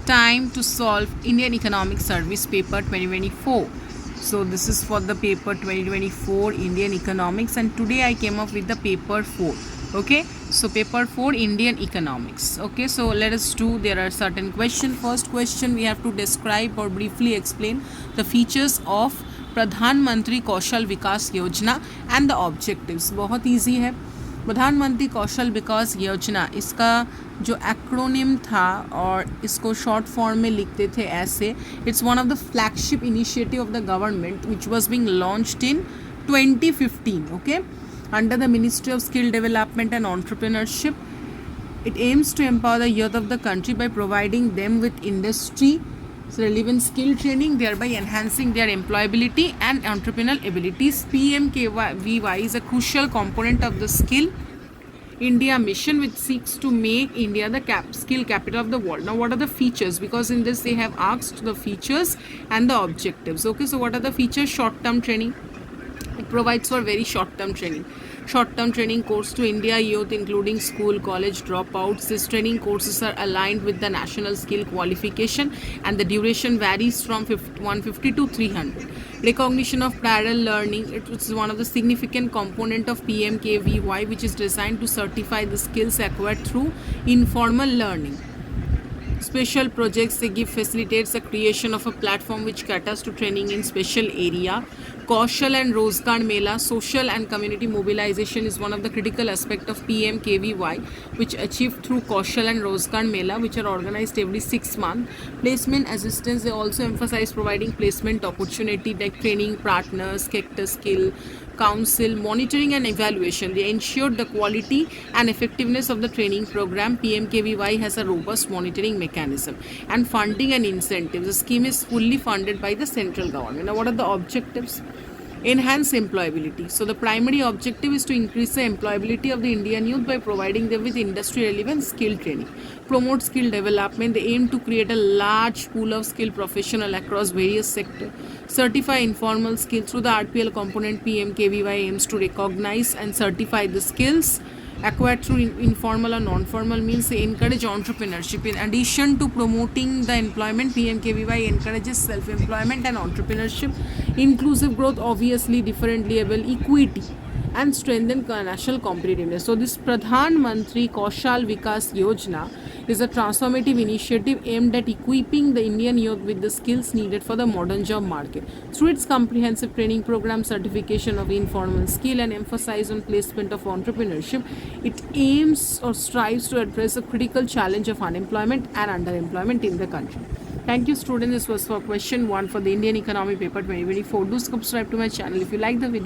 time to solve Indian Economic Service paper 2024. So this is for the paper 2024 Indian Economics, and today I came up with the paper 4. Okay, so paper 4 Indian Economics. Okay, so let us do, there are certain questions. First question, we have to describe or briefly explain the features of प्रधान मंत्री कौशल विकास योजना and the objectives. बहुत easy है. प्रधानमंत्री कौशल विकास योजना, इसका जो acronym था और इसको शॉर्ट फॉर्म में लिखते थे ऐसे, it's one of the flagship initiative of the government which was being launched in 2015. Okay, under the Ministry of Skill Development and Entrepreneurship. It aims to empower the youth of the country by providing them with industry relevant skill training, thereby enhancing their employability and entrepreneurial abilities. PMKVY is a crucial component of the Skill India mission, which seeks to make India the skill capital of the world. Now, what are the features? Because in this they have asked the features and the objectives. Okay, so what are the features? Short-term training. It provides for very short-term training. Short-term training course to India youth, including school, college dropouts. These training courses are aligned with the national skill qualification, and the duration varies from 150 to 300. Recognition of parallel learning. It is one of the significant component of PMKVY, which is designed to certify the skills acquired through informal learning. Special projects, they give facilitates the creation of a platform which caters to training in special area. Kaushal and Rozgar Mela, social and community mobilization is one of the critical aspects of PMKVY, which achieved through Kaushal and Rozgar Mela, which are organized every 6 months. Placement assistance, they also emphasize providing placement opportunity like training partners, sector skill council, monitoring and evaluation. They ensure the quality and effectiveness of the training program. PMKVY has a robust monitoring mechanism. And funding and incentives, the scheme is fully funded by the central government. Now, what are the objectives? Enhance employability. So the primary objective is to increase the employability of the Indian youth by providing them with industry relevant skill training. Promote skill development. They aim to create a large pool of skilled professionals across various sectors. Certify informal skills. Through the RPL component, PMKVY aims to recognize and certify the skills acquired through informal or non-formal means. They encourage entrepreneurship. In addition to promoting the employment, PMKVY encourages self-employment and entrepreneurship, inclusive growth, obviously different level, equity, and strengthen national competitiveness. So this Pradhan Mantri Kaushal Vikas Yojana is a transformative initiative aimed at equipping the Indian youth with the skills needed for the modern job market. Through its comprehensive training program, certification of informal skill, and emphasis on placement of entrepreneurship, it aims or strives to address the critical challenge of unemployment and underemployment in the country. Thank you, students. This was for question 1 for the Indian Economy paper 2024. Do subscribe to my channel if you like the video.